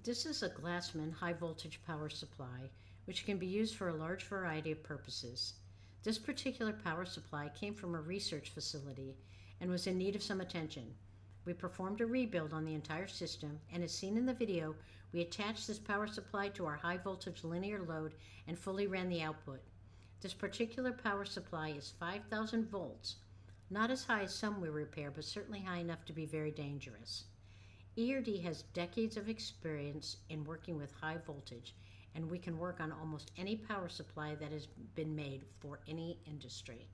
This is a Glassman High Voltage Power supply, which can be used for a large variety of purposes. This particular power supply came from a research facility and was in need of some attention. We performed a rebuild on the entire system, and as seen in the video, we attached this power supply to our high voltage linear load and fully ran the output. This particular power supply is 5,000 volts, not as high as some we repair, but certainly high enough to be very dangerous. ERD has decades of experience in working with high voltage, and we can work on almost any power supply that has been made for any industry.